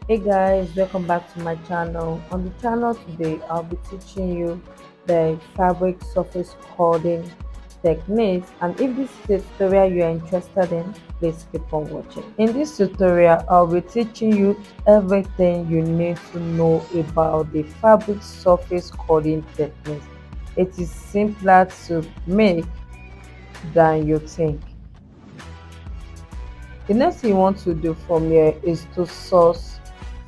Hey guys, welcome back to my channel. On the channel today, I'll be teaching you the fabric surface cording techniques, and if this is a tutorial you are interested in, please keep on watching. In this tutorial, I'll be teaching you everything you need to know about the fabric surface cording techniques. It is simpler to make than you think. The next thing you want to do from here is to source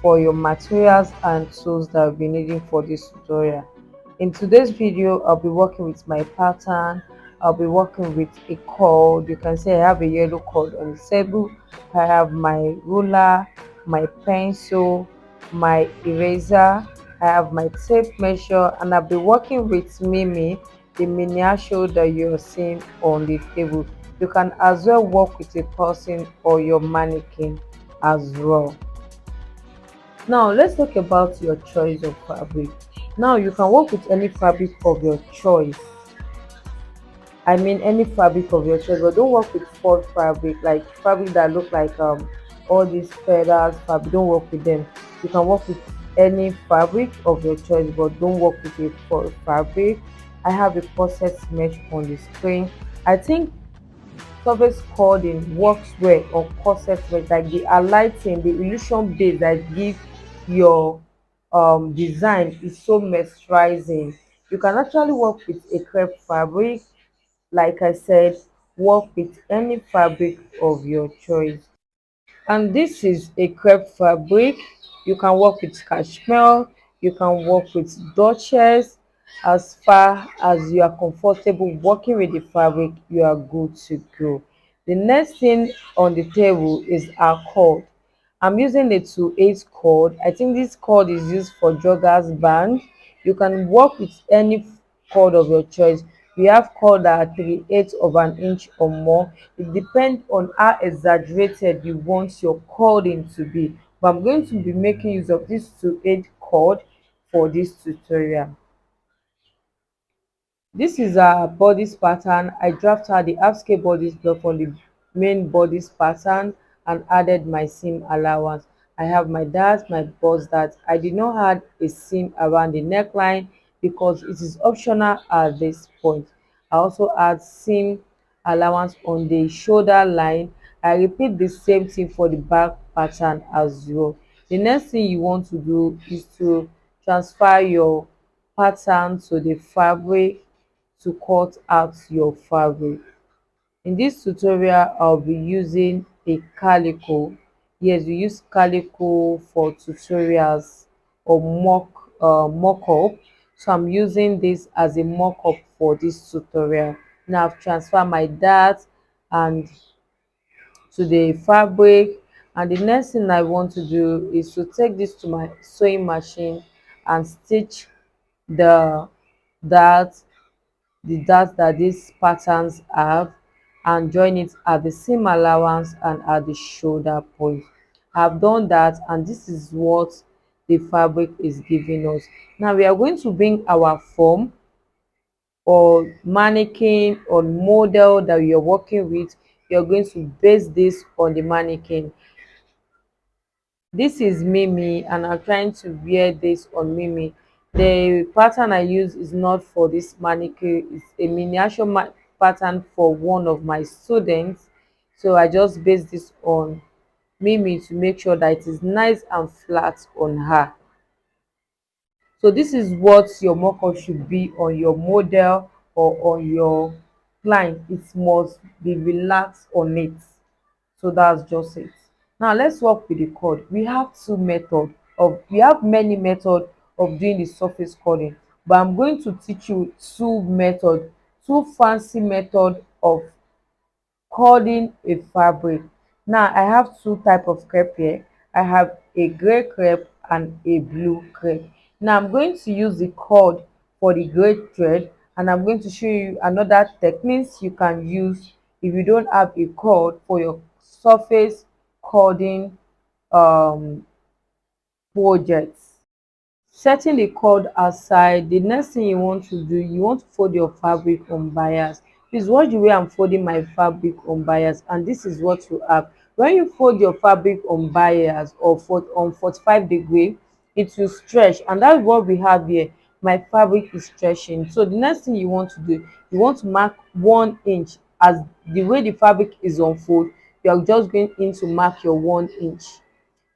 for your materials and tools that I'll be needing for this tutorial. In today's video, I'll be working with my pattern. I'll be working with a cord. You can see I have a yellow cord on the table. I have my ruler, my pencil, my eraser. I have my tape measure, and I'll be working with Mimi, the miniature that you're seeing on the table. You can as well work with a person or your mannequin as well. Now let's talk about your choice of fabric. Now you can work with any fabric of your choice. I mean any fabric of your choice, but don't work with faux fabric, like fabric that look like all these feathers fabric. Don't work with them. You can work with any fabric of your choice, but don't work with a faux fabric. I have a corset mesh on the screen. I think surface cording works well on corset mesh, like the alighting, the illusion base that give your design is so mesmerizing. You can actually work with a crepe fabric. Like I said, work with any fabric of your choice. And this is a crepe fabric. You can work with cashmere, you can work with duchess. As far as you are comfortable working with the fabric, you are good to go. The next thing on the table is our cord. I'm using a 2/8 cord. I think this cord is used for joggers band. You can work with any cord of your choice. We have cord that are 3/8 of an inch or more. It depends on how exaggerated you want your cording to be. But I'm going to be making use of this 2/8 cord for this tutorial. This is our bodice pattern. I drafted out the half scale bodice block on the main bodice pattern and added my seam allowance. I have my dart, my bust dart. I did not add a seam around the neckline because it is optional at this point. I also add seam allowance on the shoulder line. I repeat the same thing for the back pattern as well. The next thing you want to do is to transfer your pattern to the fabric to cut out your fabric. In this tutorial, I'll be using a calico. Yes, we use calico for tutorials or mock-up. So I'm using this as a mock-up for this tutorial. Now I've transferred my dart and to the fabric, and the next thing I want to do is to take this to my sewing machine and stitch the dart the dart that these patterns have and join it at the seam allowance and at the shoulder point. I've done that, and this is what the fabric is giving us. Now we are going to bring our form or mannequin or model that you're working with. You're going to base this on the mannequin. This is Mimi, and I'm trying to wear this on Mimi. The pattern I use is not for this mannequin. It's a miniature pattern for one of my students. So I just base this on Mimi to make sure that it is nice and flat on her. So this is what your mock-up should be on your model or on your client. It must be relaxed on it. So that's just it. Now let's work with the cord. We have many methods of doing the surface cording, but I'm going to teach you two fancy method of cording a fabric. Now I have two type of crepe here. I have a gray crepe and a blue crepe. Now I'm going to use the cord for the gray thread, and I'm going to show you another techniques you can use if you don't have a cord for your surface cording um projects. Setting the cord aside, the next thing you want to do, you want to fold your fabric on bias. Please watch the way I'm folding my fabric on bias, and this is what you have. When you fold your fabric on bias or on 45 degree, it will stretch, and that's what we have here. My fabric is stretching, so the next thing you want to do, you want to mark 1 inch. As the way the fabric is unfold, you are just going in to mark your 1 inch.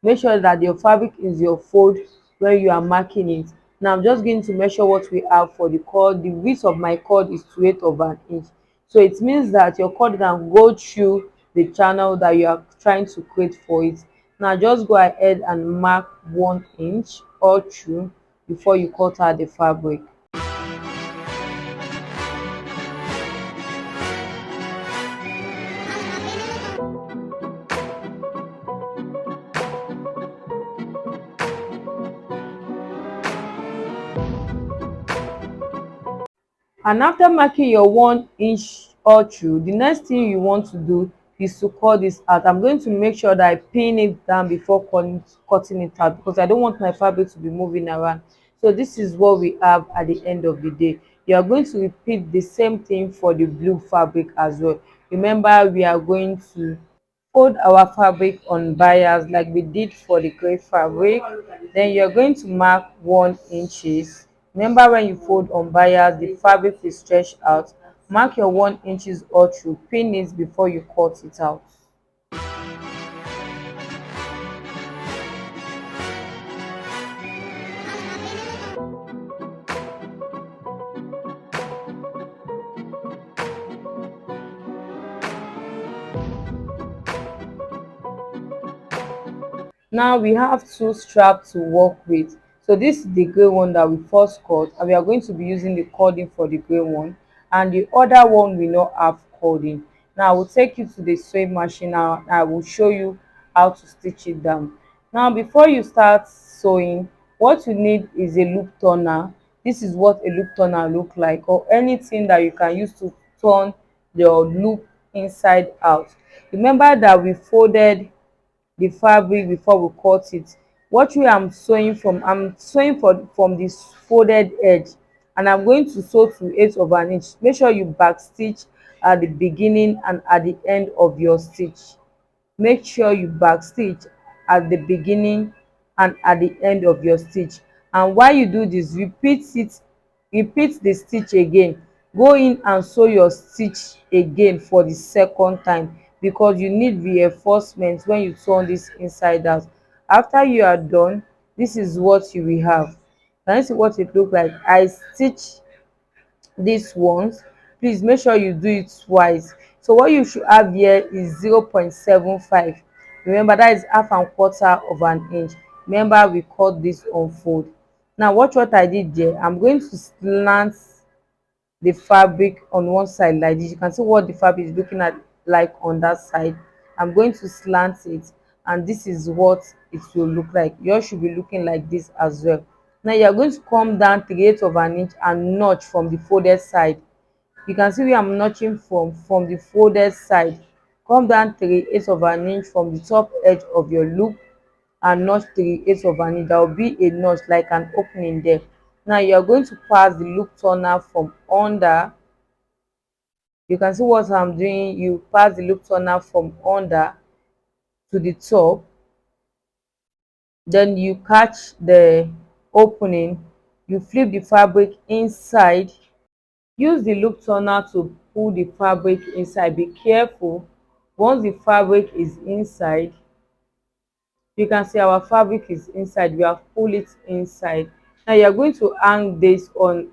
Make sure that your fabric is your fold when you are marking it. Now I'm just going to measure what we have for the cord. The width of my cord is 2/8 of an inch, so it means that your cord can go through the channel that you are trying to create for it. Now just go ahead and mark 1 inch all through before you cut out the fabric. And after marking your 1 inch all through, the next thing you want to do is to cut this out. I'm going to make sure that I pin it down before cutting it out, because I don't want my fabric to be moving around. So this is what we have at the end of the day. You are going to repeat the same thing for the blue fabric as well. Remember, we are going to fold our fabric on bias like we did for the gray fabric. Then you're going to mark 1 inches. Remember, when you fold on bias, the fabric will stretch out. Mark your 1 inches all through, pin it before you cut it out. Now we have two straps to work with. So this is the gray one that we first cut, and we are going to be using the cording for the gray one, and the other one we not have cording. Now I will take you to the sewing machine now, and I will show you how to stitch it down. Now before you start sewing, what you need is a loop turner. This is what a loop turner look like, or anything that you can use to turn your loop inside out. Remember that we folded the fabric before we cut it. What way I'm sewing from, I'm sewing from this folded edge, and I'm going to sew to 1/8 inch. Make sure you back stitch at the beginning and at the end of your stitch. Make sure you back stitch at the beginning and at the end of your stitch. And while you do this, repeat the stitch again. Go in and sew your stitch again for the second time, because you need reinforcement when you turn this inside out. After you are done, this is what you will have. Can you see what it look like? I stitch this once. Please make sure you do it twice. So what you should have here is 0.75. Remember, that is 1/2 of an inch. Remember, we cut this on fold. Now watch what I did there. I'm going to slant the fabric on one side like this. You can see what the fabric is looking at like on that side. I'm going to slant it, and this is what it will look like. Yours should be looking like this as well. Now you are going to come down 3/8 of an inch and notch from the folded side. You can see where I'm notching from the folded side. Come down 3/8 of an inch from the top edge of your loop and notch 3/8 of an inch. There will be a notch like an opening there. Now you are going to pass the loop turner from under. You can see what I'm doing. You pass the loop turner from under to the top, then you catch the opening, you flip the fabric inside. Use the loop turner to pull the fabric inside. Be careful. Once the fabric is inside, you can see our fabric is inside. We have pulled it inside. Now you are going to hang this on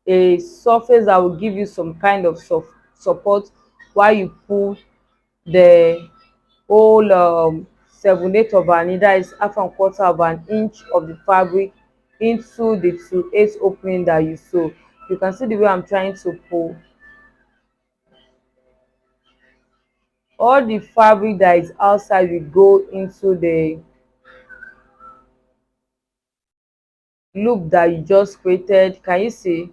a surface that will give you some kind of support while you pull the whole 7/8 of an inch, that is 1/4 of an inch of the fabric, into the 2/8 opening that you sew. You can see the way I'm trying to pull. All the fabric that is outside will go into the loop that you just created. Can you see?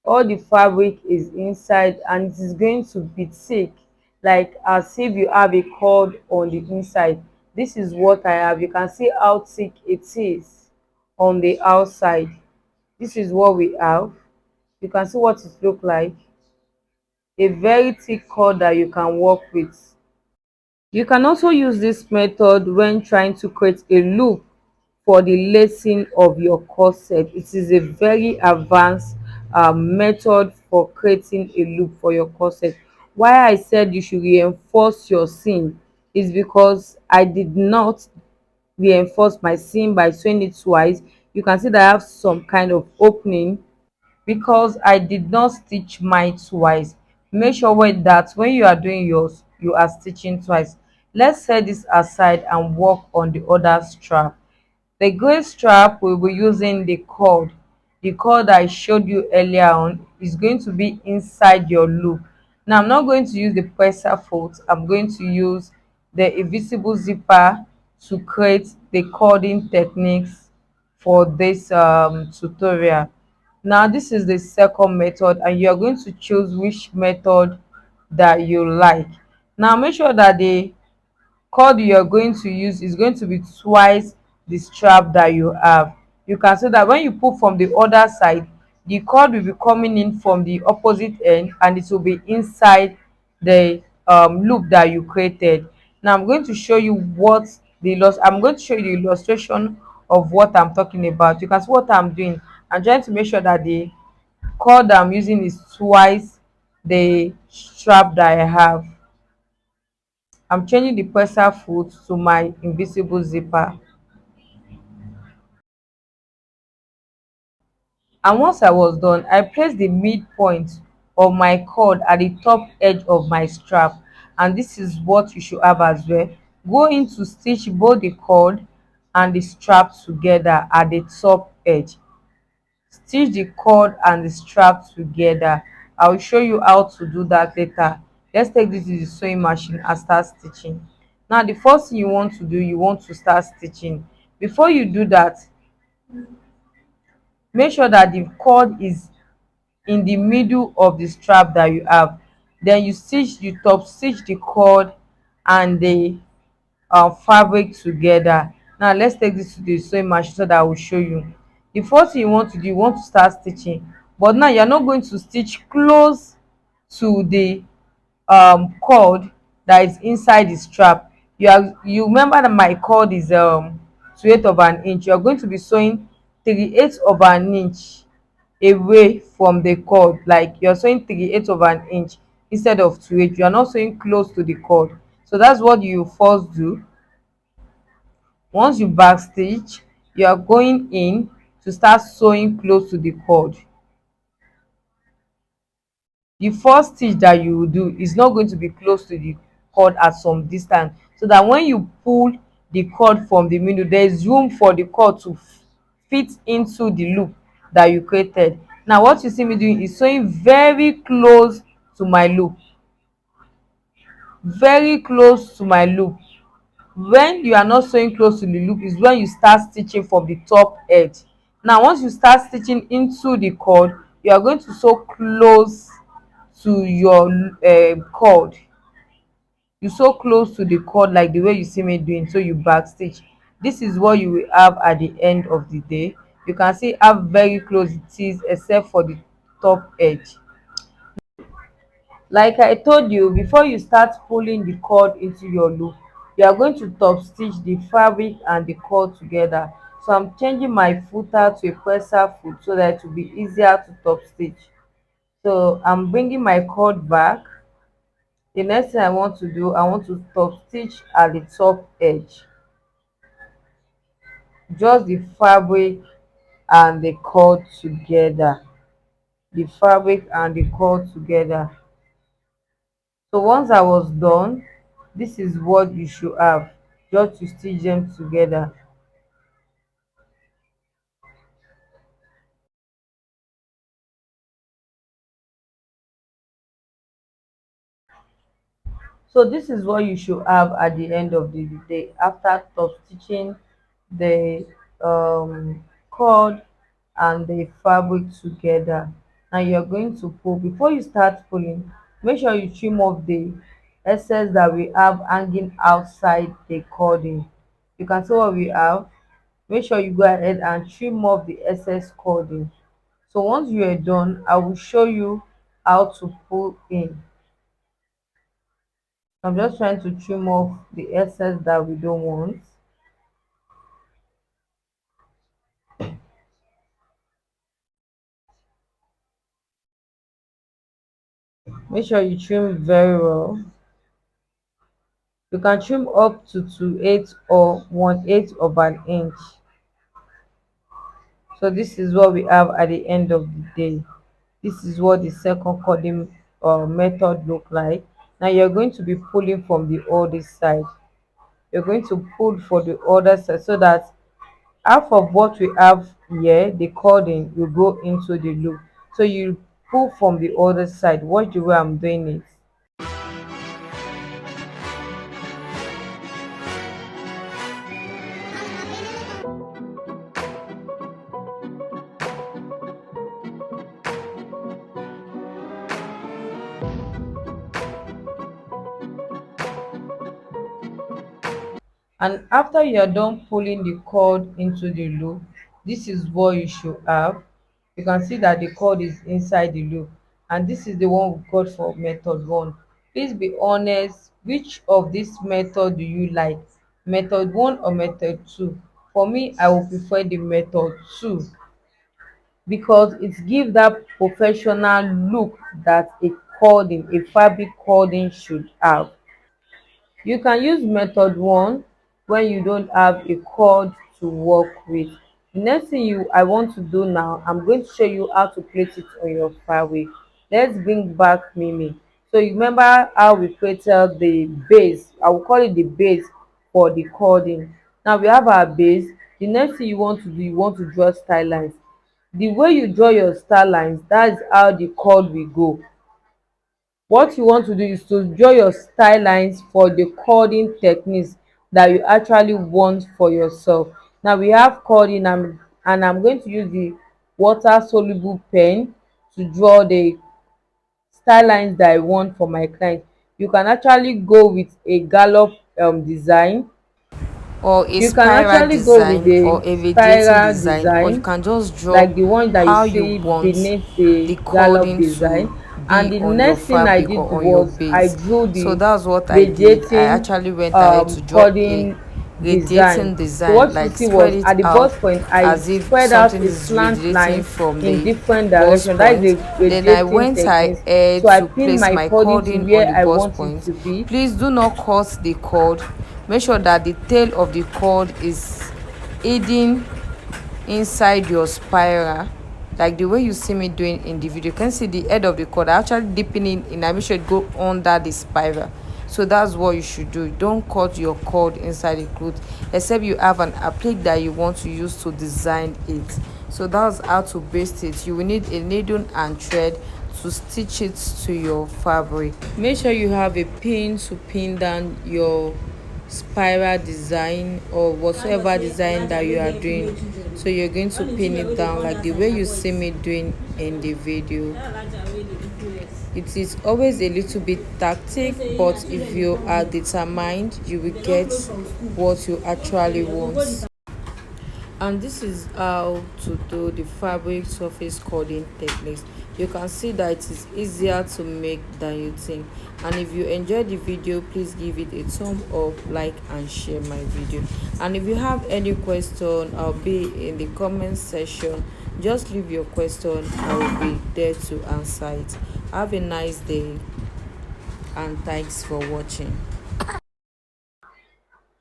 All the fabric is inside, and it is going to be thick, like as if you have a cord on the inside. This is what I have. You can see how thick it is on the outside. This is what we have. You can see what it look like. A very thick cord that you can work with. You can also use this method when trying to create a loop for the lacing of your corset. It is a very advanced method for creating a loop for your corset. Why I said you should reinforce your seam is because I did not reinforce my seam by sewing it twice. You can see that I have some kind of opening because I did not stitch mine twice. Make sure that when you are doing yours, you are stitching twice. Let's set this aside and work on the other strap. The gray strap, we'll be using the cord. The cord I showed you earlier on is going to be inside your loop. Now I'm not going to use the presser foot. I'm going to use the invisible zipper to create the cording techniques for this tutorial. Now this is the second method, and you are going to choose which method that you like. Now make sure that the cord you are going to use is going to be twice the strap that you have. You can see that when you pull from the other side, the cord will be coming in from the opposite end and it will be inside the loop that you created. Now I'm going to show you I'm going to show you the illustration of what I'm talking about. You can see what I'm doing. I'm trying to make sure that the cord I'm using is twice the strap that I have. I'm changing the presser foot to my invisible zipper. And once I was done, I placed the midpoint of my cord at the top edge of my strap. And this is what you should have as well. Go in to stitch both the cord and the strap together at the top edge. Stitch the cord and the strap together. I will show you how to do that later. Let's take this to the sewing machine and start stitching. Now the first thing you want to do, you want to start stitching. Before you do that, make sure that the cord is in the middle of the strap that you have. Then you top stitch the cord and the fabric together. Now let's take this to the sewing machine so that I will show you. The first thing you want to do, you want to start stitching, but now you're not going to stitch close to the cord that is inside the strap. You remember that my cord is 2/8 of an inch. You're going to be sewing 3/8 of an inch away from the cord, like you're sewing 3/8 of an inch instead of 2/8. You are not sewing close to the cord. So that's what you first do. Once you back stitch, you are going in to start sewing close to the cord. The first stitch that you will do is not going to be close to the cord at some distance, so that when you pull the cord from the middle, there is room for the cord to fit into the loop that you created. Now what you see me doing is sewing very close to my loop, very close to my loop. When you are not sewing close to the loop is when you start stitching from the top edge. Now once you start stitching into the cord, you are going to sew close to your cord. You sew close to the cord like the way you see me doing, so you back stitch. This is what you will have at the end of the day. You can see how very close it is except for the top edge. Like I told you, before you start pulling the cord into your loop, you are going to top stitch the fabric and the cord together. So I'm changing my footer to a presser foot so that it will be easier to top stitch. So I'm bringing my cord back. The next thing I want to do, I want to top stitch at the top edge, just the fabric and the cord together. The fabric and the cord together. So once I was done, this is what you should have, just to stitch them together. So this is what you should have at the end of the day after top stitching the cord and the fabric together. Now you're going to pull. Before you start pulling, make sure you trim off the excess that we have hanging outside the cording. You can see what we have. Make sure you go ahead and trim off the excess cording. So once you are done, I will show you how to pull in. I'm just trying to trim off the excess that we don't want. Make sure you trim very well. You can trim up to 2/8 or 1/8 of an inch. So this is what we have at the end of the day. This is what the second cording method look like. Now you're going to be pulling from the other side. You're going to pull for the other side so that half of what we have here, the cording, will go into the loop. So you pull from the other side. Watch the way I'm doing it. And after you are done pulling the cord into the loop, this is what you should have. You can see that the cord is inside the loop, and this is the one we got for method one. Please be honest, which of this method do you like, method one or method two? For me, I will prefer the method two because it gives that professional look that a cording, a fabric cording should have. You can use method one when you don't have a cord to work with. The next thing I want to do now, I'm going to show you how to place it on your fabric. Let's bring back Mimi. So you remember how we created the base, I will call it the base for the cording. Now we have our base. The next thing you want to do, you want to draw style lines. The way you draw your style lines, that's how the cord will go. What you want to do is to draw your style lines for the cording techniques that you actually want for yourself. Now we have cording, and I'm going to use the water soluble pen to draw the style lines that I want for my client. You can actually go with a gallop design. or a You can spiral actually go with design or a a radiating spiral design, or you design can just draw like the one that you how you see want beneath the the gallop cording to design. And be the on your next thing I fabric or did on your was I base. drew So the that's what I did. I radiating actually went ahead to draw a cording design. radiating So design, what you like see spread was it at the out bust point I as if spread out something a is slant radiating line from in the different bust direction. That is point. the Then I radiating went techniques. ahead So I to pin place my my cording to cording on where the I bust want it point. to be. Please do not cut the cord. Make sure that the tail of the cord is hidden inside your spiral, like the way you see me doing in the video. You can see the head of the cord actually dipping in. I make sure it go under the spiral. So that's what you should do. Don't cut your cord inside the cloth except you have an applique that you want to use to design it. So that's how to baste it. You will need a needle and thread to stitch it to your fabric. Make sure you have a pin to pin down your spiral design or whatsoever design that you are doing. So you're going to pin it down like the way you see me doing in the video. It is always a little bit tactic, but if you are determined, you will get what you actually want. And this is how to do the fabric surface cording techniques. You can see that it is easier to make than you think. And if you enjoyed the video, please give it a thumb up, like and share my video. And if you have any question, I'll be in the comment section. Just leave your question, I will be there to answer it. Have a nice day and thanks for watching.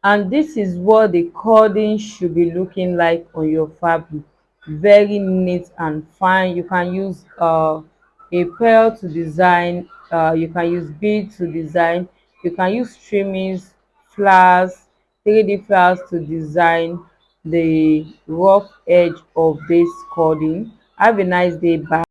And this is what the cording should be looking like on your fabric. Very neat and fine. You can use a pearl to design, you can use bead to design, you can use trimmings, flowers, 3D flowers to design the rough edge of this cording. Have a nice day. Bye.